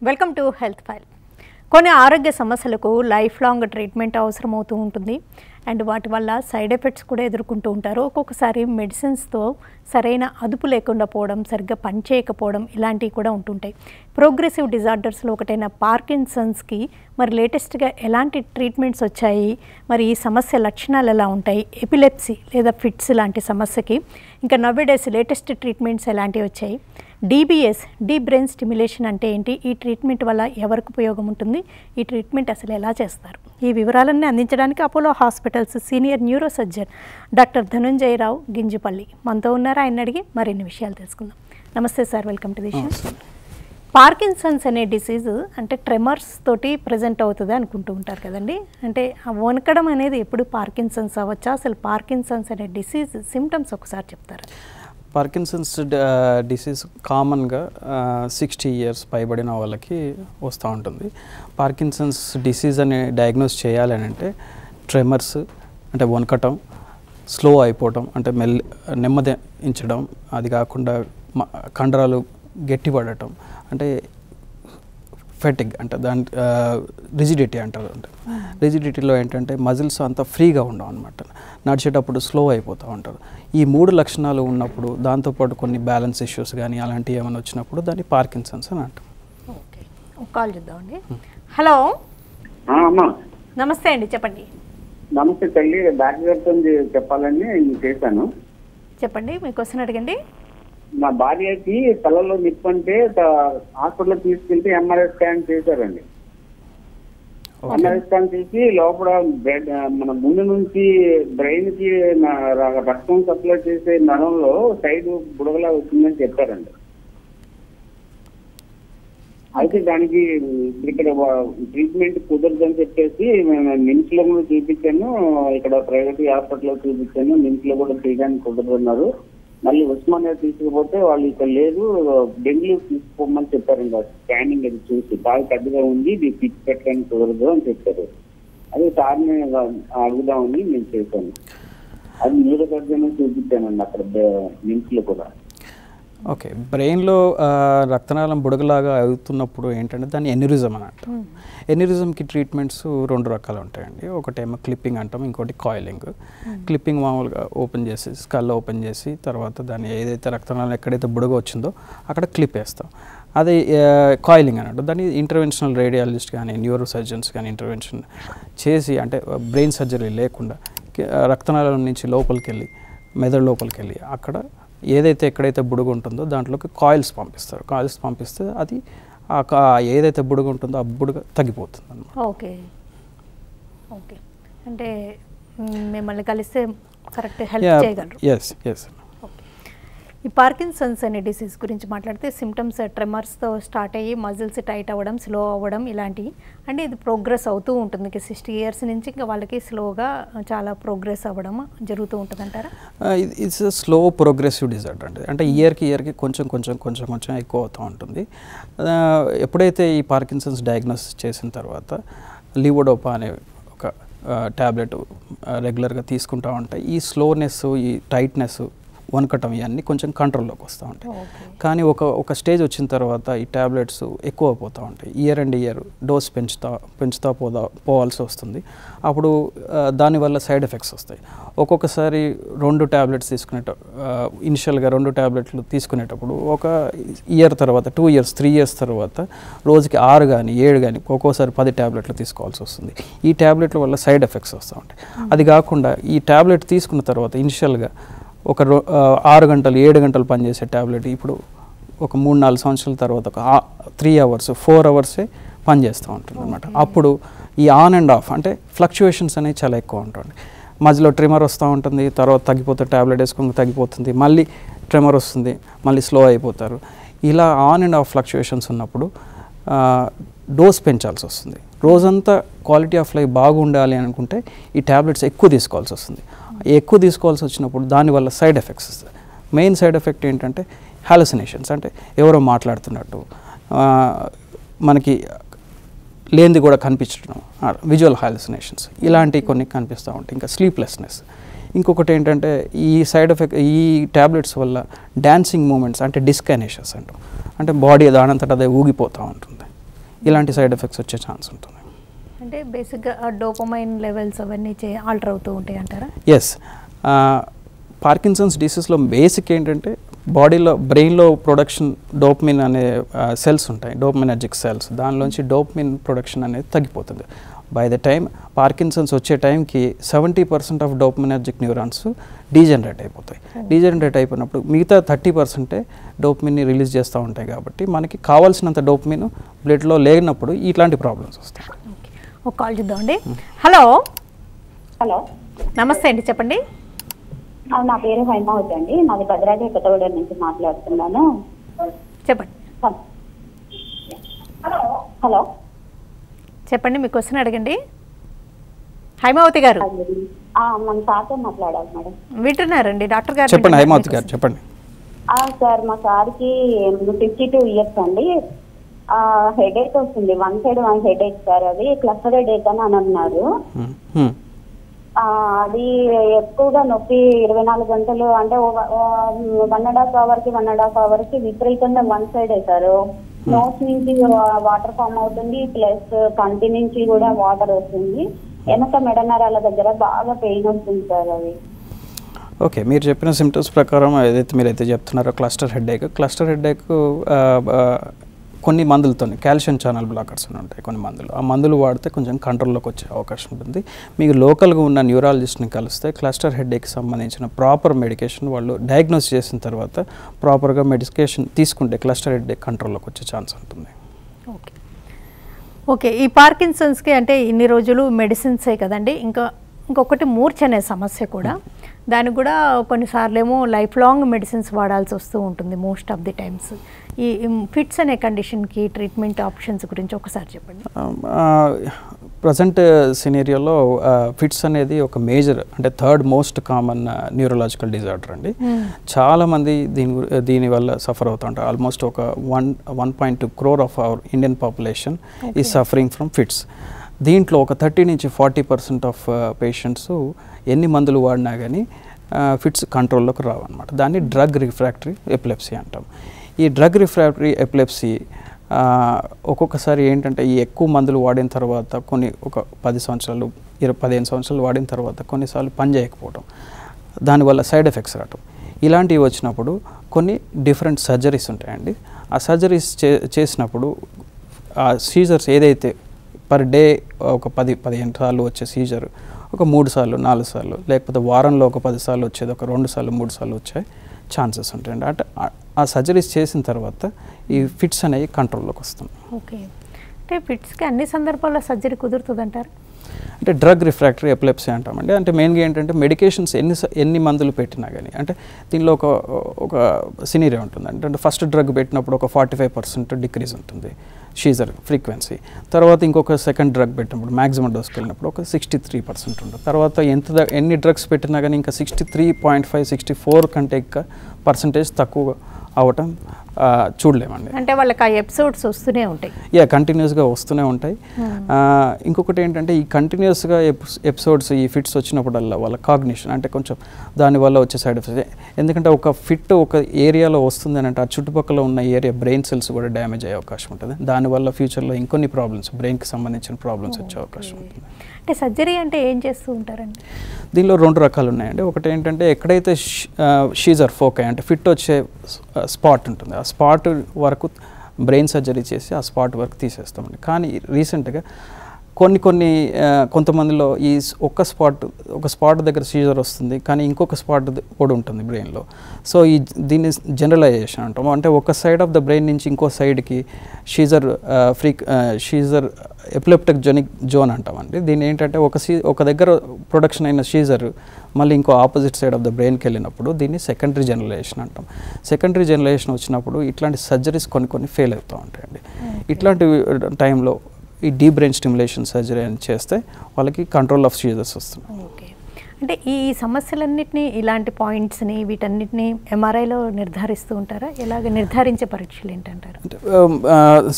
Welcome to health file. కొన్ని ఆరోగ్య సమస్యలకు లైఫ్ లాంగ్ ట్రీట్మెంట్ అవసరం అవుతూ ఉంటుంది అండ్ వాటి వల్ల సైడ్ ఎఫెక్ట్స్ కూడా ఎదుర్కొంటూ ఉంటారు. ఒక్కొక్కసారి మెడిసిన్స్తో సరైన అదుపు లేకుండా పోవడం, సరిగ్గా పనిచేయకపోవడం ఇలాంటివి కూడా ఉంటుంటాయి. ప్రోగ్రెసివ్ డిజార్డర్స్లో ఒకటైన పార్కిన్సన్స్కి మరి లేటెస్ట్గా ఎలాంటి ట్రీట్మెంట్స్ వచ్చాయి, మరి ఈ సమస్య లక్షణాలు ఎలా ఉంటాయి, ఎపిలెప్సీ లేదా ఫిట్స్ లాంటి సమస్యకి ఇంకా నవ్వేడేస్ లేటెస్ట్ ట్రీట్మెంట్స్ ఎలాంటివి వచ్చాయి, DBS డీప్ బ్రెయిన్ స్టిమ్యులేషన్ అంటే ఏంటి, ఈ ట్రీట్మెంట్ వల్ల ఎవరికి ఉపయోగం ఉంటుంది, ఈ ట్రీట్మెంట్ అసలు ఎలా చేస్తారు, ఈ వివరాలన్నీ అందించడానికి Apollo hospitals senior neurosurgeon doctor Dhanunjaya Rao Ginjapalli మనతో ఉన్నారు. ఆయన అడిగి మరిన్ని విషయాలు తెలుసుకుందాం. నమస్తే sir, welcome to the show. Parkinson's అనే డిసీజ్ అంటే ట్రెమర్స్ తోటి ప్రజెంట్ అవుతుంది అనుకుంటూ ఉంటారు కదండి. అంటే ఆ వణకడం అనేది ఎప్పుడు పార్కిన్సన్స్ అవ్వచ్చా, అసలు పార్కిన్సన్స్ అనే డిసీజ్ సిమ్టమ్స్ ఒకసారి చెప్తారా? పార్కిన్సన్స్ డిసీజ్ కామన్గా 60 years పైబడిన వాళ్ళకి వస్తూ ఉంటుంది. పార్కిన్సన్స్ డిసీజ్ అని డయాగ్నోస్ చేయాలని అంటే ట్రెమర్స్ అంటే వణకటం, స్లో అయిపోవటం అంటే నెమ్మదించడం, అది కాకుండా కండరాలు గట్టిపడటం అంటే ఫెటిగ్ అంటే దాని రిజిడిటీ అంటారు. అంటే రిజిడిటీలో ఏంటంటే మజిల్స్ అంతా ఫ్రీగా ఉండవు అనమాట, నడిచేటప్పుడు స్లో అయిపోతూ ఉంటారు. ఈ 3 లక్షణాలు ఉన్నప్పుడు దాంతోపాటు కొన్ని బ్యాలెన్స్ ఇష్యూస్ కానీ అలాంటివి ఏమైనా వచ్చినప్పుడు దాన్ని పార్కిన్సన్స్ అని అంటాం. ఓకే, కాల్ చూద్దామండి. హలో, నమస్తే అండి, చెప్పండి. నమస్తే తల్లి, డాక్టర్ చెప్పాలని చేశాను. చెప్పండి, మీ క్వశ్చన్ అడగండి. మా భార్యకి తలలో నిప్పు అంటే హాస్పిటల్ తీసుకెళ్తే MRI స్కాన్ చేశారండి. MRI స్కాన్ చేసి లోపల మన ముందు నుంచి బ్రెయిన్ కి రక్తం సప్లై చేసే నరంలో సైడ్ బుడగలా వచ్చిందని చెప్పారండి. అయితే దానికి ఇక్కడ ట్రీట్మెంట్ కుదరదని చెప్పేసి నేను నిమ్స్ లో కూడా చూపించాను, ఇక్కడ ప్రైవేట్ హాస్పిటల్ లో చూపించాను. నిమ్స్ లో కూడా చేయడానికి కుదరదన్నారు. మళ్ళీ ఉస్మానియా తీసుకుపోతే వాళ్ళు ఇక్కడ లేదు, బెంగళూరు తీసుకోమని చెప్పారండి. స్కానింగ్ అది చూసి బాగా పెద్దగా ఉంది, ఇది పిచ్ పెట్టడానికి కుదరదు అని చెప్పారు. అది సార్ని అడుగుదామని నేను చేశాను. అది న్యూరో సర్జన్ చూపించానండి అక్కడ నిమ్స్ లో కూడా. ఓకే, బ్రెయిన్లో రక్తనాళం బుడగలాగా అవుతున్నప్పుడు ఏంటంటే దాన్ని ఎన్యూరిజం అని అంటాం. ఎన్యూరిజంకి ట్రీట్మెంట్స్ 2 రకాలు ఉంటాయండి. ఒకటేమో క్లిప్పింగ్ అంటాం, ఇంకోటి కాయిలింగ్. క్లిప్పింగ్ మామూలుగా ఓపెన్ చేసి స్కల్ ఓపెన్ చేసి తర్వాత దాన్ని ఏదైతే రక్తనాళం ఎక్కడైతే బుడగ వచ్చిందో అక్కడ క్లిప్ వేస్తాం. అది కాయిలింగ్ అని అంటాం. దాన్ని ఇంటర్వెన్షనల్ రేడియాలజిస్ట్ కానీ న్యూరో సర్జన్స్ కానీ ఇంటర్వెన్షన్ చేసి అంటే బ్రెయిన్ సర్జరీ లేకుండా రక్తనాళం నుంచి లోపలికి వెళ్ళి మెదడు లోపలికి వెళ్ళి అక్కడ ఏదైతే ఎక్కడైతే బుడుగు ఉంటుందో దాంట్లోకి కాయిల్స్ పంపిస్తారు. కాయిల్స్ పంపిస్తే అది ఏదైతే బుడుగు ఉంటుందో ఆ బుడుగ తగ్గిపోతుంది అన్నమాట. ఓకే ఓకే, అంటే మిమ్మల్ని కలిస్తే కరెక్ట్ హెల్ప్ చేయగలరు. Yes yes. ఈ పార్కిన్సన్స్ అనే డిసీజ్ గురించి మాట్లాడితే సిమ్టమ్స్ ట్రెమర్స్తో స్టార్ట్ అయ్యి మజిల్స్ టైట్ అవ్వడం, స్లో అవ్వడం ఇలాంటివి. అంటే ఇది ప్రోగ్రెస్ అవుతూ ఉంటుంది. 60 years నుంచి ఇంకా వాళ్ళకి స్లోగా చాలా ప్రోగ్రెస్ అవ్వడం జరుగుతూ ఉంటుంది అంటారా? ఇట్స్ స్లో ప్రోగ్రెసివ్ డిజార్డర్ అండి. అంటే ఇయర్కి కొంచెం ఎక్కువ అవుతూ ఉంటుంది. ఎప్పుడైతే ఈ పార్కిన్సన్స్ డయాగ్నోసిస్ చేసిన తర్వాత లీవోడోపా అనే ఒక ట్యాబ్లెట్ రెగ్యులర్గా తీసుకుంటూ ఉంటాయి. ఈ స్లోనెస్, ఈ టైట్నెస్, వణకటం ఇవన్నీ కొంచెం కంట్రోల్లోకి వస్తూ ఉంటాయి. కానీ ఒక స్టేజ్ వచ్చిన తర్వాత ఈ ట్యాబ్లెట్స్ ఎక్కువ పోతూ ఉంటాయి. ఇయర్ డోస్ పెంచుతా పోవాల్సి వస్తుంది. అప్పుడు దానివల్ల సైడ్ ఎఫెక్ట్స్ వస్తాయి. ఒక్కొక్కసారి 2 ట్యాబ్లెట్స్ ఇనిషియల్గా 2 ట్యాబ్లెట్లు తీసుకునేటప్పుడు ఒక ఇయర్ తర్వాత 2 years 3 years తర్వాత రోజుకి 6 కానీ 7 కానీ ఒక్కోసారి 10 ట్యాబ్లెట్లు తీసుకోవాల్సి వస్తుంది. ఈ ట్యాబ్లెట్ల వల్ల సైడ్ ఎఫెక్ట్స్ వస్తూ ఉంటాయి. అది కాకుండా ఈ ట్యాబ్లెట్ తీసుకున్న తర్వాత ఇనిషియల్గా ఒక 6 గంటలు 7 గంటలు పనిచేసే ట్యాబ్లెట్ ఇప్పుడు ఒక 3-4 సంవత్సరాల తర్వాత ఒక 3 hours 4 hours పనిచేస్తూ ఉంటుంది అనమాట. అప్పుడు ఈ ఆన్ అండ్ ఆఫ్ అంటే ఫ్లక్చుయేషన్స్ అనేవి చాలా ఎక్కువ ఉంటుంది. మధ్యలో ట్రిమర్ వస్తూ ఉంటుంది, తర్వాత తగ్గిపోతే ట్యాబ్లెట్ వేసుకొని తగ్గిపోతుంది, మళ్ళీ ట్రిమర్ వస్తుంది, మళ్ళీ స్లో అయిపోతారు. ఇలా ఆన్ అండ్ ఆఫ్ ఫ్లక్చుయేషన్స్ ఉన్నప్పుడు డోస్ పెంచాల్సి వస్తుంది. రోజంతా క్వాలిటీ ఆఫ్ లైఫ్ బాగుండాలి అనుకుంటే ఈ ట్యాబ్లెట్స్ ఎక్కువ తీసుకోవాల్సి వస్తుంది. ఎక్కువ తీసుకోవాల్సి వచ్చినప్పుడు దానివల్ల సైడ్ ఎఫెక్ట్స్ వస్తాయి. మెయిన్ సైడ్ ఎఫెక్ట్ ఏంటంటే హాలుసినేషన్స్, అంటే ఎవరో మాట్లాడుతున్నట్టు మనకి లేనిది కూడా కనిపించడం, విజువల్ హాలుసినేషన్స్ ఇలాంటివి కొన్ని కనిపిస్తూ ఉంటాయి. ఇంకా స్లీప్లెస్నెస్. ఇంకొకటి ఏంటంటే ఈ సైడ్ ఎఫెక్ట్ ఈ ట్యాబ్లెట్స్ వల్ల డాన్సింగ్ మూమెంట్స్ అంటే డిస్కైనేషన్స్ అంటాం, అంటే బాడీ దానంతట అదే ఊగిపోతూ ఉంటుంది. ఇలాంటి సైడ్ ఎఫెక్ట్స్ వచ్చే ఛాన్స్ ఉంటుంది. అంటే బేసిక్గా డోపమైన్ లెవెల్స్ అవన్నీ ఆల్టర్ అవుతూ ఉంటాయి అంటారా? ఎస్, పార్కిన్సన్స్ డిసీజ్లో బేసిక్ ఏంటంటే బాడీలో బ్రెయిన్లో ప్రొడక్షన్ డోపమిన్ అనే సెల్స్ ఉంటాయి, డోపమినర్జిక్ సెల్స్. దానిలోంచి డోపమిన్ ప్రొడక్షన్ అనేది తగ్గిపోతుంది. బై ద టైం పార్కిన్సన్స్ వచ్చే టైంకి 70% ఆఫ్ డోపమినర్జిక్ న్యూరాన్స్ డీజనరేట్ అయిపోతాయి. డీజనరేట్ అయిపోయినప్పుడు మిగతా 30% డోపమిన్ని రిలీజ్ చేస్తూ ఉంటాయి. కాబట్టి మనకి కావాల్సినంత డోపమిన్ బ్లడ్లో లేనప్పుడు ఇట్లాంటి ప్రాబ్లమ్స్ వస్తాయి. ఒక కాల్ చూద్దామండి. హలో హలో, నమస్తే అండి, చెప్పండి. నా పేరు హైమావతి అండి, మాది భద్రాద్రి కొత్తగూడ నుంచి మాట్లాడుతున్నాను. చెప్పండి. హలో, చెప్పండి, మీ క్వశ్చన్ అడగండి. హైమావతి గారు మన సార్తో మాట్లాడాలి మేడం. వింటున్నారండి డాక్టర్ గారు? చెప్పండి హైమావతి గారు, చెప్పండి. సార్, మా సార్కి 52 years అండి. హెడేక్ వస్తుంది, వన్ సైడ్ హెడేక్ సార్. అది క్లస్టర్ హెడేక్ అని అన్నారు. అది ఎక్కువగా నొప్పి 24 గంటలు, అంటే 1.5 hour కి విపరీతంగా వన్ సైడ్ వేశారు. నోస్ నుంచి వాటర్ ఫామ్ అవుతుంది, ప్లస్ కంటి నుంచి కూడా వాటర్ వస్తుంది. వెనక మెడనరాల దగ్గర బాగా పెయిన్ వస్తుంది సార్. అది ఓకే, మీరు చెప్పిన సిమ్టమ్స్ ప్రకారం ఏదైతే మీరైతే చెప్తున్నారో క్లస్టర్ హెడేక్ కొన్ని మందులతో, కాల్షియం ఛానల్ బ్లాకర్స్ అని ఉంటాయి కొన్ని మందులు. ఆ మందులు వాడితే కొంచెం కంట్రోల్లోకి వచ్చే అవకాశం ఉంటుంది. మీకు లోకల్గా ఉన్న న్యూరాలజిస్ట్ని కలిస్తే క్లస్టర్ హెడేక్కి సంబంధించిన ప్రాపర్ మెడికేషన్ వాళ్ళు డయాగ్నోస్ చేసిన తర్వాత ప్రాపర్గా మెడికేషన్ తీసుకుంటే క్లస్టర్ హెడేక్ కంట్రోల్లోకి వచ్చే ఛాన్స్ ఉంటుంది. ఓకే, ఈ పార్కిన్సన్స్కి అంటే ఇన్ని రోజులు మెడిసిన్సే కదండి, ఇంకొకటి మూర్ఛ అనే సమస్య కూడా. దానికి కూడా కొన్నిసార్లు ఏమో లైఫ్ లాంగ్ మెడిసిన్స్ వాడాల్సి వస్తూ ఉంటుంది మోస్ట్ ఆఫ్ ది టైమ్స్. ఈ ఫిట్స్ అనే కండిషన్కి ట్రీట్మెంట్ ఆప్షన్స్ గురించి ఒకసారి చెప్పండి. ప్రజెంట్ సినేరియోలో ఫిట్స్ అనేది ఒక మేజర్, అంటే third most common neurological disorder అండి. చాలామంది దీనివల్ల సఫర్ అవుతూ ఉంటారు. ఆల్మోస్ట్ ఒక 1.2 crore of our Indian population is suffering from fits. దీంట్లో ఒక 30 నుంచి 40% ఆఫ్ పేషెంట్స్ ఎన్ని మందులు వాడినా కానీ ఫిట్స్ కంట్రోల్లోకి రావన్నమాట. దాన్ని డ్రగ్ రిఫ్రాక్టరీ ఎపిలెప్సీ అంటాం. ఈ డ్రగ్ రిఫ్రాక్టరీ ఎపిలెప్సీ ఒక్కొక్కసారి ఏంటంటే ఈ ఎక్కువ మందులు వాడిన తర్వాత ఒక 10 సంవత్సరాలు 15 సంవత్సరాలు వాడిన తర్వాత కొన్నిసార్లు పని చేయకపోవడం, దానివల్ల సైడ్ ఎఫెక్ట్స్ రావటం, ఇలాంటివి వచ్చినప్పుడు కొన్ని డిఫరెంట్ సర్జరీస్ ఉంటాయండి. ఆ సర్జరీస్ చేసినప్పుడు ఆ సీజర్స్ ఏదైతే పర్ డే ఒక 10-15 సార్లు వచ్చే సీజర్ ఒక 3 సార్లు 4 సార్లు, లేకపోతే వారంలో ఒక 10 సార్లు వచ్చేది ఒక 2 సార్లు 3 సార్లు వచ్చే ఛాన్సెస్ ఉంటాయండి. అంటే ఆ సర్జరీస్ చేసిన తర్వాత ఈ ఫిట్స్ అనేవి కంట్రోల్లోకి వస్తుంది. ఓకే, అంటే ఫిట్స్కి అన్ని సందర్భాల్లో సర్జరీ కుదురుతుంది అంటారు? అంటే డ్రగ్ రిఫ్రాక్టరీ ఎపిలెప్సీ అంటామండి. అంటే మెయిన్గా ఏంటంటే మెడికేషన్స్ ఎన్ని మందులు పెట్టినా కానీ, అంటే దీనిలో ఒక సినీరియా ఉంటుంది. అంటే ఫస్ట్ డ్రగ్ పెట్టినప్పుడు ఒక 45% డిక్రీజ్ ఉంటుంది షీజర్ ఫ్రీక్వెన్సీ. తర్వాత ఇంకొక సెకండ్ డ్రగ్ పెట్టినప్పుడు మ్యాక్సిమం డోస్కి వెళ్ళినప్పుడు ఒక 63% ఉంటుంది. తర్వాత ఎన్ని డ్రగ్స్ పెట్టినా కానీ ఇంకా 63.5 64 కంటే ఇంకా పర్సంటేజ్ తక్కువ అవ్వటం చూడలేమండి. అంటే వాళ్ళకి ఆ ఎపిసోడ్స్ వస్తూనే ఉంటాయి. కంటిన్యూస్గా వస్తూనే ఉంటాయి. ఇంకొకటి ఏంటంటే ఈ కంటిన్యూస్గా ఎపిసోడ్స్ ఈ ఫిట్స్ వచ్చినప్పుడల్లా వాళ్ళ కాగ్నిషన్, అంటే కొంచెం దానివల్ల వచ్చే సైడ్ ఎఫెక్ట్స్. ఎందుకంటే ఒక ఫిట్ ఒక ఏరియాలో వస్తుంది అని అంటే ఆ చుట్టుపక్కల ఉన్న ఏరియా బ్రెయిన్ సెల్స్ కూడా డ్యామేజ్ అయ్యే అవకాశం ఉంటుంది. దానివల్ల ఫ్యూచర్లో ఇంకొన్ని ప్రాబ్లమ్స్, బ్రెయిన్కి సంబంధించిన ప్రాబ్లమ్స్ వచ్చే అవకాశం ఉంటుంది. అంటే సర్జరీ అంటే ఏం చేస్తూ ఉంటారండి? దీనిలో 2 రకాలు ఉన్నాయండి. ఒకటి ఏంటంటే ఎక్కడైతే షీజర్ ఫోకై అంటే ఫిట్ వచ్చే స్పాట్ ఉంటుంది, ఆ స్పాట్ వరకు బ్రెయిన్ సర్జరీ చేసి ఆ స్పాట్ వరకు తీసేస్తామండి. కానీ రీసెంట్గా కొంతమందిలో ఈ ఒక స్పాట్ దగ్గర సీజర్ వస్తుంది, కానీ ఇంకొక స్పాట్ కూడా ఉంటుంది బ్రెయిన్లో. సో దీన్ని జనరలైజేషన్ అంటాం. అంటే ఒక సైడ్ ఆఫ్ ద బ్రెయిన్ నుంచి ఇంకో సైడ్కి షీజర్ ఎపిలెప్టిక్ జోన్ అంటామండి. దీన్ని ఏంటంటే ఒక దగ్గర ప్రొడక్షన్ అయిన షీజర్ మళ్ళీ ఇంకో ఆపోజిట్ సైడ్ ఆఫ్ ద బ్రెయిన్కి వెళ్ళినప్పుడు దీన్ని సెకండరీ జనరలైజేషన్ అంటాం. సెకండరీ జనరలైజేషన్ వచ్చినప్పుడు ఇట్లాంటి సర్జరీస్ కొన్ని ఫెయిల్ అవుతూ ఉంటాయండి. ఇట్లాంటి టైంలో ఈ డీప్ బ్రెయిన్ స్టిమ్యులేషన్ సర్జరీ అని చేస్తే వాళ్ళకి కంట్రోల్ ఆఫ్ సీజర్స్ వస్తున్నాయి. ఓకే, అంటే ఈ సమస్యలన్నింటినీ, ఇలాంటి పాయింట్స్ని వీటన్నిటిని ఎంఆర్ఐలో నిర్ధారిస్తూ ఉంటారా? ఎలాగ నిర్ధారించే పరీక్షలు ఏంటంటారు? అంటే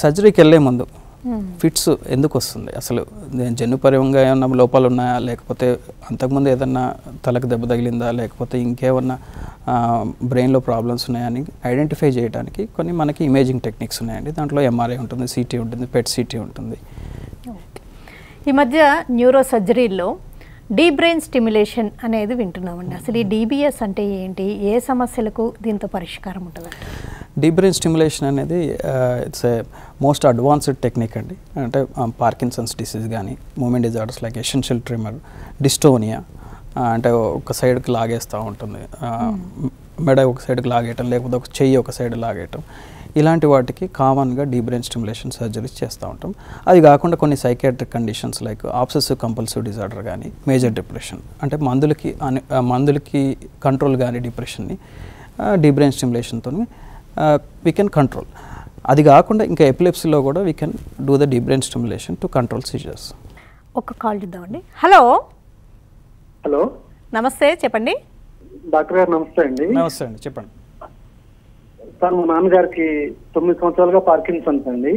సర్జరీకి వెళ్ళే ముందు ఫిట్స్ ఎందుకు వస్తుంది అసలు, జన్యుపరంగా ఏమన్నా లోపాలు ఉన్నాయా, లేకపోతే అంతకుముందు ఏదన్నా తలకు దెబ్బ తగిలిందా, లేకపోతే ఇంకేమన్నా బ్రెయిన్లో ప్రాబ్లమ్స్ ఉన్నాయని ఐడెంటిఫై చేయడానికి కొన్ని మనకి ఇమేజింగ్ టెక్నిక్స్ ఉన్నాయండి. దాంట్లో ఎంఆర్ఐ ఉంటుంది, సిటీ ఉంటుంది, పెట్ సిటీ ఉంటుంది. ఈ మధ్య న్యూరో సర్జరీలో డీప్ బ్రెయిన్ స్టిమ్యులేషన్ అనేది వింటున్నామండి. అసలు ఈ DBS అంటే ఏంటి, ఏ సమస్యలకు దీంతో పరిష్కారం ఉంటుంది? డీప్ బ్రెయిన్ స్టిమ్యులేషన్ అనేది it's a most advanced technique అండి. అంటే పార్కిన్సన్స్ డిసీజ్ కానీ, movement disorders like essential tremor, dystonia, అంటే ఒక సైడ్కి లాగేస్తూ ఉంటుంది, మెడ ఒక సైడ్కి లాగేయటం, లేకపోతే ఒక చెయ్యి ఒక సైడ్ లాగేయటం, ఇలాంటి వాటికి కామన్గా డీప్ బ్రెయిన్ స్టిమ్యులేషన్ సర్జరీస్ చేస్తూ ఉంటాం. అది కాకుండా కొన్ని psychiatric conditions like obsessive compulsive disorder కానీ, మేజర్ డిప్రెషన్, అంటే మందులకి కంట్రోల్ కానీ డిప్రెషన్ని డీప్ బ్రెయిన్ స్టిమ్యులేషన్తో వీ కెన్ కంట్రోల్. అది కాకుండా ఇంకా ఎపిలెప్సీలో కూడా we can do the deep brain stimulation to control seizures. ఒక కాల్ చూద్దామండి. హలో హలో, నమస్తే, చెప్పండి. డాక్టర్ గారు నమస్తే అండి. నమస్తే అండి, చెప్పండి. సార్, మా నాన్నగారికి 9 సంవత్సరాలుగా పార్కిన్సన్స్ అండి.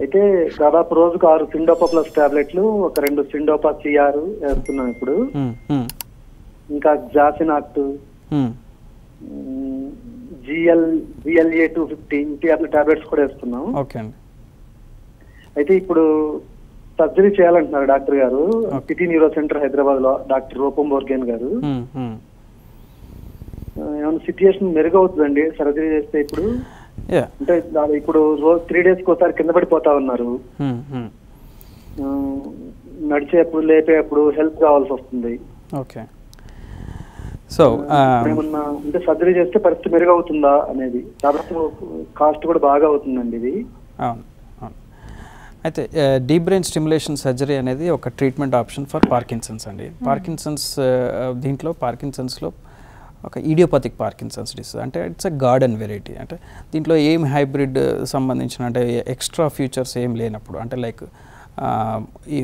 అయితే దాదాపు రోజుకు 6 సిండోపా ప్లస్ టాబ్లెట్లు, ఒక 2 సిండోపా సిఆర్ వేస్తున్నాం ఇప్పుడు. ఇంకా జాసినాక్ట్, GLA 250 టాబ్లెట్స్ కూడా వేస్తున్నాం. ఓకే అండి. అయితే ఇప్పుడు సర్జరీ చేయాలంటున్నారు డాక్టర్ గారు, సిటీ న్యూరో సెంటర్ హైదరాబాద్ లో డాక్టర్ రూపం బోర్గేన్ గారు. ఏమైనా సిచ్యుయేషన్ మెరుగవుతుందండి సర్జరీ చేస్తే? ఇప్పుడు అంటే ఇప్పుడు రోజు 3 డేస్కి ఒకసారి కింద పడిపోతా ఉన్నారు, నడిచేప్పుడు లేపేప్పుడు హెల్ప్ కావాల్సి వస్తుంది. ఓకే. సో ఏమన్నా అంటే సర్జరీ చేస్తే పరిస్థితి మెరుగవుతుందా అనేది, దాదాపు కాస్ట్ కూడా బాగా అవుతుందండి ఇది. అవును అవును. అయితే డీప్ బ్రెయిన్ స్టిమ్యులేషన్ సర్జరీ అనేది ఒక ట్రీట్మెంట్ ఆప్షన్ ఫర్ పార్కిన్సన్స్ అండి. దీంట్లో పార్కిన్సన్స్లో ఒక ఈడియోపతిక్ పార్కిన్సన్స్ డిసీజ్, అంటే ఇట్స్ ఎ గార్డెన్ వెరైటీ. అంటే దీంట్లో ఏం హైబ్రిడ్ సంబంధించిన అంటే ఎక్స్ట్రా ఫీచర్స్ ఏం లేనప్పుడు, అంటే లైక్ ఈ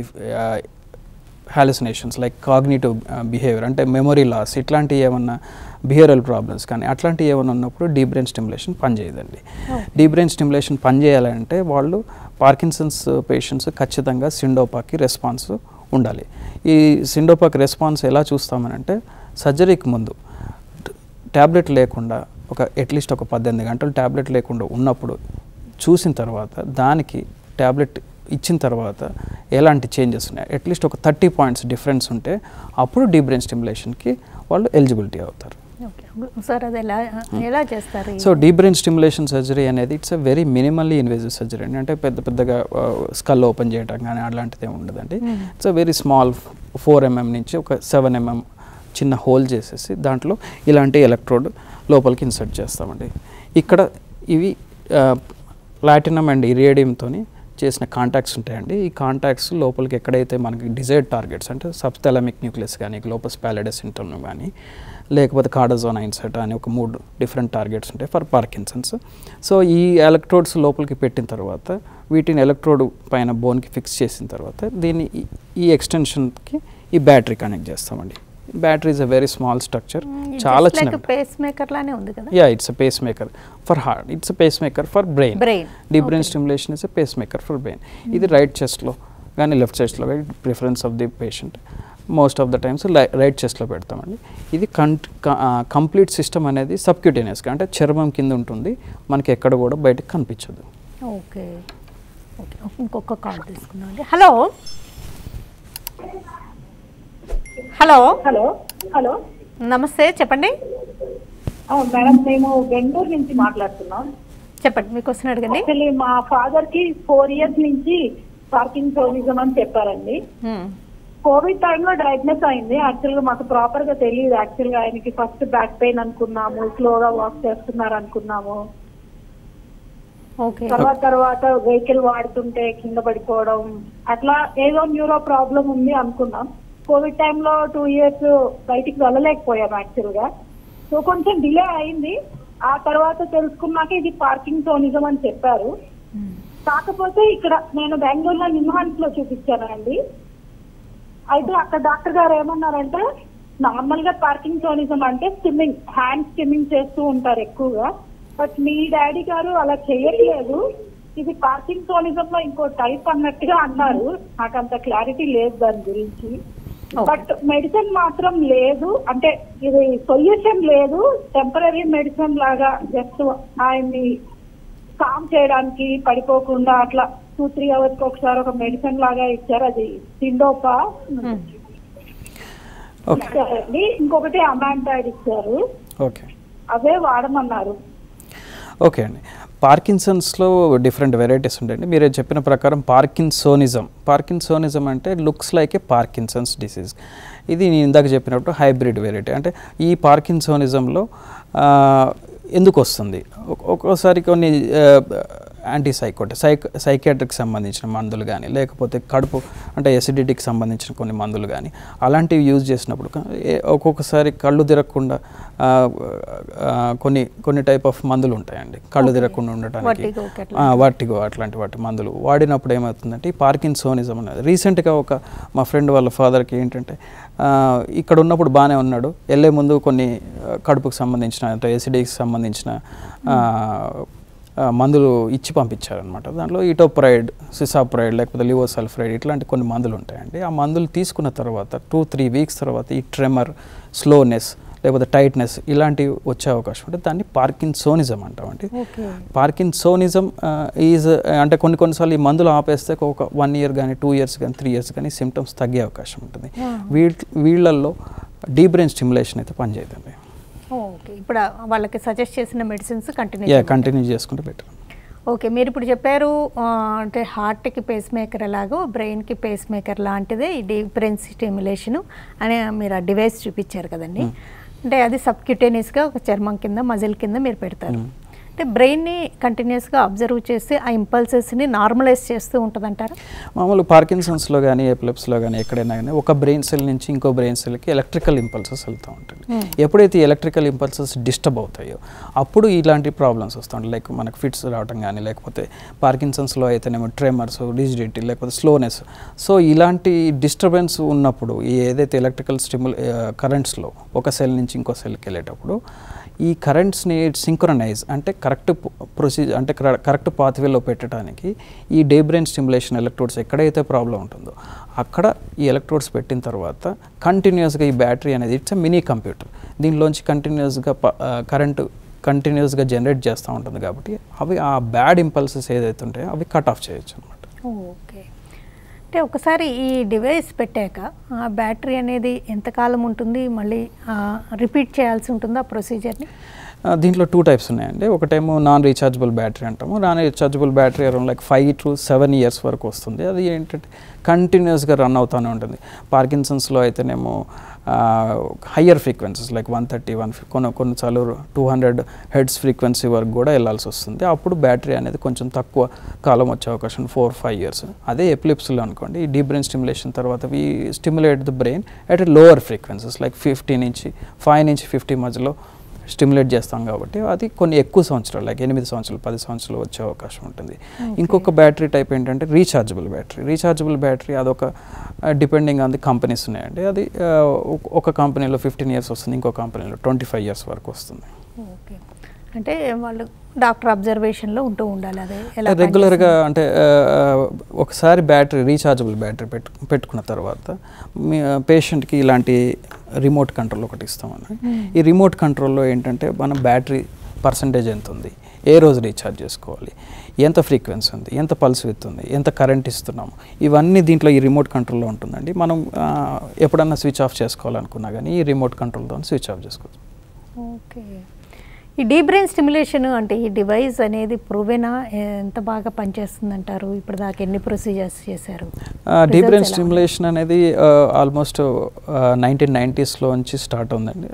హాలుసినేషన్స్ లైక్ కాగ్నిటివ్ బిహేవియర్, అంటే మెమొరీ లాస్, ఇట్లాంటి ఏమన్నా బిహేవియరల్ ప్రాబ్లమ్స్ కానీ అట్లాంటివి ఏమైనా ఉన్నప్పుడు డీప్ బ్రెయిన్ స్టిమ్యులేషన్ పనిచేయదండి. డీప్ బ్రెయిన్ స్టిమ్యులేషన్ పనిచేయాలంటే వాళ్ళు పార్కిన్సన్స్ పేషెంట్స్ ఖచ్చితంగా సిండోపాకి రెస్పాన్స్ ఉండాలి. ఈ సిండోపాకి రెస్పాన్స్ ఎలా చూస్తామనంటే, సర్జరీకి ముందు ట్యాబ్లెట్ లేకుండా అట్లీస్ట్ ఒక 18 గంటలు ట్యాబ్లెట్ లేకుండా ఉన్నప్పుడు చూసిన తర్వాత, దానికి ట్యాబ్లెట్ ఇచ్చిన తర్వాత ఎలాంటి చేంజెస్ ఉన్నాయి, అట్లీస్ట్ ఒక 30 పాయింట్స్ డిఫరెన్స్ ఉంటే అప్పుడు డీప్ బ్రెయిన్ స్టిమ్యులేషన్కి వాళ్ళు ఎలిజిబిలిటీ అవుతారు. సార్, అది ఎలా చేస్తారు? So deep brain stimulation surgery అనేది it's a very minimally invasive surgery అండి. అంటే పెద్దగా స్కల్ ఓపెన్ చేయడం కానీ అలాంటిది ఏమి ఉండదండి. It's a very small 4 mm నుంచి ఒక 7 mm చిన్న హోల్ చేసేసి దాంట్లో ఇలాంటి ఎలక్ట్రోడ్ లోపలికి ఇన్సర్ట్ చేస్తామండి. ఇక్కడ ఇవి ప్లాటినం అండ్ ఇరేడియంతో చేసిన కాంటాక్ట్స్ ఉంటాయండి. ఈ కాంటాక్ట్స్ లోపలికి ఎక్కడైతే మనకి డిజైర్డ్ టార్గెట్స్, అంటే సబ్థాలమిక్ న్యూక్లియస్ కానీ, గ్లోపస్ పాలిడస్ ఇంటర్నల్ కానీ, లేకపోతే కార్డజోనా ఇన్సర్ట్ అని ఒక 3 డిఫరెంట్ టార్గెట్స్ ఉంటాయి ఫర్ పార్కిన్సన్స్. సో ఈ ఎలక్ట్రోడ్స్ లోపలికి పెట్టిన తర్వాత వీటిని ఎలక్ట్రోడ్ పైన బోన్కి ఫిక్స్ చేసిన తర్వాత దీన్ని ఈ ఎక్స్టెన్షన్కి ఈ బ్యాటరీ కనెక్ట్ చేస్తామండి. Battery is a very small structure, చాలా చిన్న పేస్ మేకర్ లానే ఉంది కదా. Yeah, it's a pacemaker for heart, it's a pacemaker for brain. Deep brain stimulation is a pacemaker for brain. ఇది right చెస్ట్లో కానీ left చెస్ట్లో కానీ preference of the patient. Most of the times right చెస్ట్లో పెడతామండి. ఇది complete system అనేది సబ్క్యూటేనియస్గా, అంటే చర్మం కింద ఉంటుంది, మనకి ఎక్కడ కూడా బయటకు కనిపించదు. ఓకే ఓకే, ఇంకొక కాల్ తీసుకున్నాం అండి. హలో హలో హలో హలో, నమస్తే, చెప్పండి. మేడం, మేము బెంగళూరు నుంచి మాట్లాడుతున్నాం. చెప్పండి, మీ క్వశ్చన్ అడగండి. యాక్చువల్లీ మా ఫాదర్ కి 4 years నుంచి పార్కిన్సోనిజం అని చెప్పారండి. కోవిడ్ టైంలో డయాగ్నోస్ అయింది. యాక్చువల్ గా మాకు ప్రాపర్ గా తెలియదు. యాక్చువల్ గా ఆయనకి ఫస్ట్ బ్యాక్ పెయిన్ అనుకున్నాము, స్లోగా వాక్ చేస్తున్నారు అనుకున్నాము. తర్వాత వెహికల్ వాడుతుంటే కింద పడిపోవడం, అట్లా ఏదో న్యూరో ప్రాబ్లం ఉంది అనుకున్నాం. కోవిడ్ టైంలో 2 years బయటికి వెళ్ళలేకపోయాం యాక్చువల్ గా. సో కొంచెం డిలే అయింది. ఆ తర్వాత తెలుసుకున్నాక ఇది పార్కిన్సోనిజం అని చెప్పారు. కాకపోతే ఇక్కడ నేను బెంగళూరులో నిమ్హాన్స్ లో చూపించానండి. అయితే అక్కడ డాక్టర్ గారు ఏమన్నారంటే, నార్మల్ గా పార్కిన్సోనిజం అంటే హ్యాండ్ స్టిమ్మింగ్ చేస్తూ ఉంటారు ఎక్కువగా, బట్ మీ డాడీ గారు అలా చేయట్లేదు, ఇది పార్కిన్సోనిజం లో ఇంకో టైప్ అన్నట్టుగా అన్నారు. నాకు అంత క్లారిటీ లేదు దాని గురించి. బట్ మెడిసిన్ మాత్రం లేదు, అంటే ఇది సొల్యూషన్ లేదు, టెంపరీ మెడిసిన్ లాగా జస్ట్ ఆయన్ని కామ్ చేయడానికి, పడిపోకుండా అట్లా 2-3 hours కి ఒకసారి ఒక మెడిసిన్ లాగా ఇచ్చారు. అది సిండోపా ఇచ్చారండి. ఇంకొకటి అమాంటాయిడ్ ఇచ్చారు. అవే వాడమన్నారు. ఓకే అండి. పార్కిన్సన్స్లో డిఫరెంట్ వెరైటీస్ ఉంటాయండి. మీరు చెప్పిన ప్రకారం పార్కిన్సోనిజం అంటే లుక్స్ లైక్ ఏ పార్కిన్సన్స్ డిసీజ్. ఇది నేను ఇందాక చెప్పినప్పుడు హైబ్రిడ్ వెరైటీ. అంటే ఈ పార్కిన్సోనిజంలో ఎందుకు వస్తుంది, ఒక్కోసారి కొన్ని సైకాట్రిక్ సంబంధించిన మందులు కానీ, లేకపోతే కడుపు అంటే ఎసిడిటీకి సంబంధించిన కొన్ని మందులు కానీ అలాంటివి యూజ్ చేసినప్పుడు ఒక్కొక్కసారి కళ్ళు తిరగకుండా కొన్ని టైప్ ఆఫ్ మందులు ఉంటాయండి కళ్ళు తిరగకుండా ఉండటానికి, వర్టిగో అట్లాంటి వాటి మందులు వాడినప్పుడు ఏమవుతుందంటే ఈ పార్కిన్సోనిజం అనేది. రీసెంట్గా మా ఫ్రెండ్ వాళ్ళ ఫాదర్కి ఏంటంటే ఇక్కడ ఉన్నప్పుడు బాగానే ఉన్నాడు, వెళ్ళే ముందు కొన్ని కడుపుకు సంబంధించిన అంటే ఎసిడిటీకి సంబంధించిన మందులు ఇచ్చి పంపించారనమాట. దాంట్లో ఈటోప్రైడ్, సిసాప్రైడ్, లేకపోతే లివోసల్ఫ్రైడ్ ఇట్లాంటి కొన్ని మందులు ఉంటాయండి. ఆ మందులు తీసుకున్న తర్వాత 2-3 weeks తర్వాత ఈ ట్రెమర్, స్లోనెస్, లేకపోతే టైట్నెస్ ఇలాంటివి వచ్చే అవకాశం ఉంటుంది. దాన్ని పార్కిన్సోనిజం అంటామండి. పార్కిన్సోనిజం ఈజ్ అంటే కొన్నిసార్లు ఈ మందులు ఆపేస్తే ఒక 1 year కానీ 2 years కానీ 3 years కానీ సిమ్టమ్స్ తగ్గే అవకాశం ఉంటుంది. వీళ్ళల్లో డీప్ బ్రెయిన్ స్టిమ్యులేషన్ అయితే పనిచేయదండి. ఓకే, ఇప్పుడు వాళ్ళకి సజెస్ట్ చేసిన మెడిసిన్స్ కంటిన్యూ చేసుకుంటే బెటర్. ఓకే, మీరు ఇప్పుడు చెప్పారు అంటే హార్ట్కి పేస్ మేకర్ ఎలాగో బ్రెయిన్కి పేస్ మేకర్ లాంటిదే ఈ డీప్ బ్రెయిన్ స్టిమ్యులేషను అని మీరు ఆ డివైస్ చూపించారు కదండి. అంటే అది సబ్క్యూటేనియస్గా ఒక చర్మం కింద, మజిల్ కింద మీరు పెడతారు. అంటే బ్రెయిన్ని కంటిన్యూస్గా అబ్జర్వ్ చేసి ఆ ఇంపల్సెస్ని నార్మలైజ్ చేస్తూ ఉంటుందంటారా? మామూలు పార్కిన్సన్స్లో కానీ ఎపిలెప్సీలో కానీ ఎక్కడైనా కానీ ఒక బ్రెయిన్ సెల్ నుంచి ఇంకో బ్రెయిన్ సెల్కి ఎలక్ట్రికల్ ఇంపల్సెస్ వెళ్తూ ఉంటుంది. ఎప్పుడైతే ఎలక్ట్రికల్ ఇంపల్సెస్ డిస్టర్బ్ అవుతాయో అప్పుడు ఇలాంటి ప్రాబ్లమ్స్ వస్తుంటాయి. లైక్ మనకు ఫిట్స్ రావడం కానీ, లేకపోతే పార్కిన్సన్స్లో అయితేనేమో ట్రెమర్స్, రిజిడిటీ, లేకపోతే స్లోనెస్. సో ఇలాంటి డిస్టర్బెన్స్ ఉన్నప్పుడు ఏదైతే ఎలక్ట్రికల్ కరెంట్స్లో ఒక సెల్ నుంచి ఇంకో సెల్కి వెళ్ళేటప్పుడు ఈ కరెంట్స్ని సింక్రనైజ్ అంటే కరెక్ట్ ప్రొసీజర్ అంటే కరెక్ట్ పాత్వేలో పెట్టడానికి ఈ డీప్ బ్రెయిన్ స్టిమ్యులేషన్ ఎలక్ట్రోడ్స్ ఎక్కడైతే ప్రాబ్లం ఉంటుందో అక్కడ ఈ ఎలక్ట్రోడ్స్ పెట్టిన తర్వాత కంటిన్యూస్గా ఈ బ్యాటరీ అనేది ఇట్స్ మినీ కంప్యూటర్, దీనిలోంచి కంటిన్యూస్గా కంటిన్యూస్గా జనరేట్ చేస్తూ ఉంటుంది. కాబట్టి అవి ఆ బ్యాడ్ ఇంపల్సెస్ ఏదైతే ఉంటాయో అవి కట్ ఆఫ్ చేయొచ్చు అనమాట. ఓకే, అంటే ఒకసారి ఈ డివైస్ పెట్టాక ఆ బ్యాటరీ అనేది ఎంతకాలం ఉంటుంది, మళ్ళీ రిపీట్ చేయాల్సి ఉంటుందా ప్రొసీజర్ని? దీంట్లో 2 types ఉన్నాయండి. ఒకటేమో నాన్ రీఛార్జబుల్ బ్యాటరీ అంటాము. Non rechargeable battery around like 5 to 7 years వరకు వస్తుంది. అది ఏంటంటే కంటిన్యూస్గా రన్ అవుతూనే ఉంటుంది. పార్కిన్సన్స్లో అయితేనేమో హయ్యర్ ఫ్రీక్వెన్సీస్ లైక్ 130, కొన్నిసార్లు 200 Hz ఫ్రీక్వెన్సీ వరకు కూడా వెళ్ళాల్సి వస్తుంది. అప్పుడు బ్యాటరీ అనేది కొంచెం తక్కువ కాలం వచ్చే అవకాశం 4-5 years. అదే ఎపిలెప్సీలో అనుకోండి, ఈ డీప్ బ్రెయిన్ స్టిమ్యులేషన్ తర్వాత we stimulate the brain at lower frequencies like 5 నుంచి 50 మధ్యలో స్టిమ్యులేట్ చేస్తాం. కాబట్టి అది కొన్ని ఎక్కువ సంవత్సరాలు లైక్ 8 సంవత్సరాలు 10 సంవత్సరాలు వచ్చే అవకాశం ఉంటుంది. ఇంకొక బ్యాటరీ టైప్ ఏంటంటే రీఛార్జబుల్ బ్యాటరీ. అదొక డిపెండింగ్ ఆన్ ది కంపెనీస్ ఉన్నాయండి. అది ఒక కంపెనీలో 15 years వస్తుంది, ఇంకో కంపెనీలో 25 years వరకు వస్తుంది. ఓకే, అంటే వాళ్ళు డాక్టర్ అబ్జర్వేషన్లో ఉంటూ ఉండాలి. అదే రెగ్యులర్గా అంటే ఒకసారి రీఛార్జబుల్ బ్యాటరీ పెట్టుకున్న తర్వాత మీ పేషెంట్కి ఇలాంటి రిమోట్ కంట్రోల్ ఒకటి ఇస్తామని. ఈ రిమోట్ కంట్రోల్లో ఏంటంటే మనం బ్యాటరీ పర్సంటేజ్ ఎంత ఉంది, ఏ రోజు రీఛార్జ్ చేసుకోవాలి, ఎంత ఫ్రీక్వెన్సీ ఉంది, ఎంత పల్స్ విత్ ఉంది, ఎంత కరెంట్ ఇస్తున్నాము, ఇవన్నీ దీంట్లో ఈ రిమోట్ కంట్రోల్లో ఉంటుందండి. మనం ఎప్పుడన్నా స్విచ్ ఆఫ్ చేసుకోవాలనుకున్నా కానీ ఈ రిమోట్ కంట్రోల్తో స్విచ్ ఆఫ్ చేసుకోవచ్చు. ఓకే, ఈ డీప్ బ్రెయిన్ స్టిమ్యులేషన్ అంటే ఈ డివైస్ అనేది ప్రూవెనా ఎంత బాగా పనిచేస్తుంది అంటారు? ఇప్పుడు దాకా ఎన్ని ప్రొసీజర్స్ చేశారు? డీప్ బ్రెయిన్ స్టిమ్యులేషన్ అనేది ఆల్మోస్ట్ 1990sలో నుంచి స్టార్ట్ అవుందండి.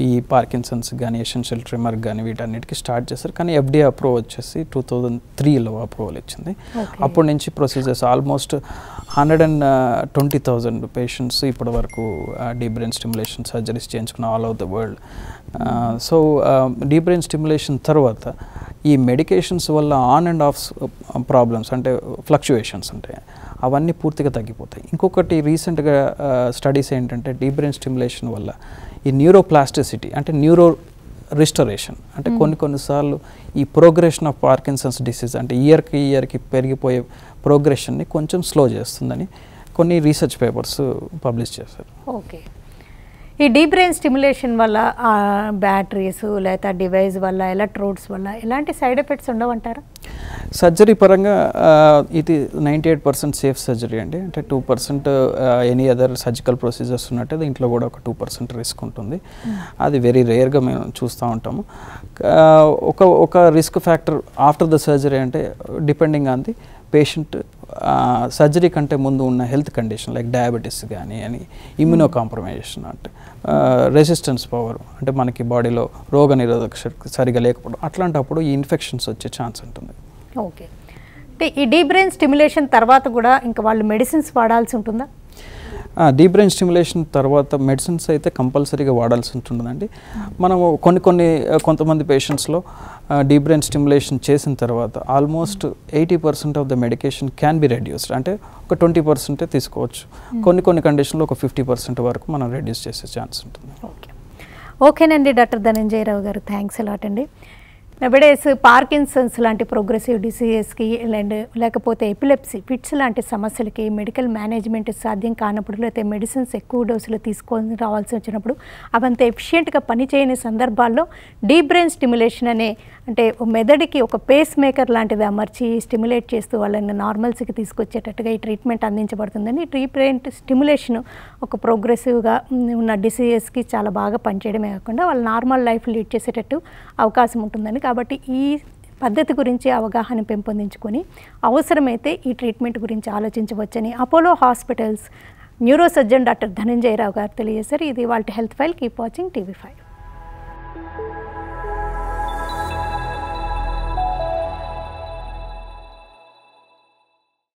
ఈ పార్కిన్సన్స్ కానీ ఎసెన్షియల్ ట్రిమర్ కానీ వీటన్నిటికీ స్టార్ట్ చేశారు. కానీ FDA అప్రూవల్ వచ్చేసి 2003లో అప్రూవల్ ఇచ్చింది. అప్పటి నుంచి ప్రొసీజర్స్ ఆల్మోస్ట్ 120,000 పేషెంట్స్ ఇప్పటి వరకు డీప్ బ్రెయిన్ స్టిమ్యులేషన్ సర్జరీస్ చేయించుకున్న all over the world. So deep brain stimulation తర్వాత ఈ మెడికేషన్స్ వల్ల ఆన్ అండ్ ఆఫ్ ప్రాబ్లమ్స్ అంటే ఫ్లక్చుయేషన్స్ ఉంటాయి, అవన్నీ పూర్తిగా తగ్గిపోతాయి. ఇంకొకటి రీసెంట్గా స్టడీస్ ఏంటంటే డీప్ బ్రెయిన్ స్టిమ్యులేషన్ వల్ల ఈ న్యూరోప్లాస్టిసిటీ అంటే రిస్టరేషన్. అంటే కొన్నిసార్లు ఈ ప్రోగ్రెషన్ ఆఫ్ పార్కిన్సన్స్ డిసీజ్ అంటే ఇయర్కి పెరిగిపోయే ప్రోగ్రెషన్ని కొంచెం స్లో చేస్తుందని కొన్ని రీసెర్చ్ పేపర్స్ పబ్లిష్ చేశారు. ఓకే. ఈ డీప్ బ్రెయిన్ స్టిమ్యులేషన్ వల్ల బ్యాటరీస్ లేదా డివైస్ వల్ల ఎలక్ట్రోడ్స్ వల్ల ఎలాంటి సైడ్ ఎఫెక్ట్స్ ఉండవంటారా? సర్జరీ పరంగా ఇది 98% సేఫ్ సర్జరీ అండి. అంటే 2% ఎనీ అదర్ సర్జికల్ ప్రొసీజర్స్ ఉన్నట్టు దీంట్లో కూడా ఒక 2% రిస్క్ ఉంటుంది. అది వెరీ రేర్గా మేము చూస్తూ ఉంటాము. ఒక risk factor after the surgery అంటే depending on the patient surgery కంటే ముందు ఉన్న హెల్త్ కండిషన్ లైక్ డయాబెటీస్ కానీ అని ఇమ్యూనో కాంప్రమైజేషన్ అంటే రెసిస్టెన్స్ పవర్ అంటే మనకి బాడీలో రోగ నిరోధక శక్తి సరిగా లేకపోవడం అట్లాంటప్పుడు ఈ ఇన్ఫెక్షన్స్ వచ్చే ఛాన్స్ ఉంటుంది. ఓకే. అంటే ఈ డీప్ బ్రెయిన్ స్టిమ్యులేషన్ తర్వాత కూడా ఇంకా వాళ్ళు మెడిసిన్స్ వాడాల్సి ఉంటుందా? డీప్ బ్రెయిన్ స్టిమ్యులేషన్ తర్వాత మెడిసిన్స్ అయితే కంపల్సరీగా వాడాల్సి ఉంటుందండి. మనము కొంతమంది పేషెంట్స్లో డీప్ బ్రెయిన్ స్టిమ్యులేషన్ చేసిన తర్వాత almost 80% of the medication can be reduced. అంటే ఒక 20% తీసుకోవచ్చు. కొన్ని కండిషన్లో ఒక 50% వరకు మనం రెడ్యూస్ చేసే ఛాన్స్ ఉంటుంది. ఓకేనండి డాక్టర్ ధనంజయరావు గారు, థ్యాంక్స్ అలాట్ అండి. నవడేస్ పార్కిన్సన్స్ లాంటి ప్రోగ్రెసివ్ డిసీజెస్కి లేకపోతే ఎపిలెప్సీ ఫిట్స్ లాంటి సమస్యలకి మెడికల్ మేనేజ్మెంట్ సాధ్యం కానప్పుడు లేకపోతే మెడిసిన్స్ ఎక్కువ డోసులు తీసుకొని రావాల్సి వచ్చినప్పుడు అవంత ఎఫిషియెంట్గా పనిచేయని సందర్భాల్లో డీప్ బ్రెయిన్ స్టిమ్యులేషన్ అనే అంటే మెదడుకి ఒక పేస్ మేకర్ లాంటిది అమర్చి స్టిమ్యులేట్ చేస్తూ వాళ్ళని నార్మల్స్కి తీసుకొచ్చేటట్టుగా ఈ ట్రీట్మెంట్ అందించబడుతుందని. డీప్ బ్రెయిన్ స్టిమ్యులేషన్ ఒక ప్రోగ్రెసివ్గా ఉన్న డిసీజెస్కి చాలా బాగా పనిచేయడమే కాకుండా వాళ్ళు నార్మల్ లైఫ్ లీడ్ చేసేటట్టు అవకాశం ఉంటుందని. కాబట్టి ఈ పద్ధతి గురించి అవగాహన పెంపొందించుకొని అవసరమైతే ఈ ట్రీట్మెంట్ గురించి ఆలోచించవచ్చని Apollo hospitals neurosurgeon doctor Dhananjaya Rao గారు తెలియజేశారు. ఇది వాళ్ళ health file. Keep watching TV5.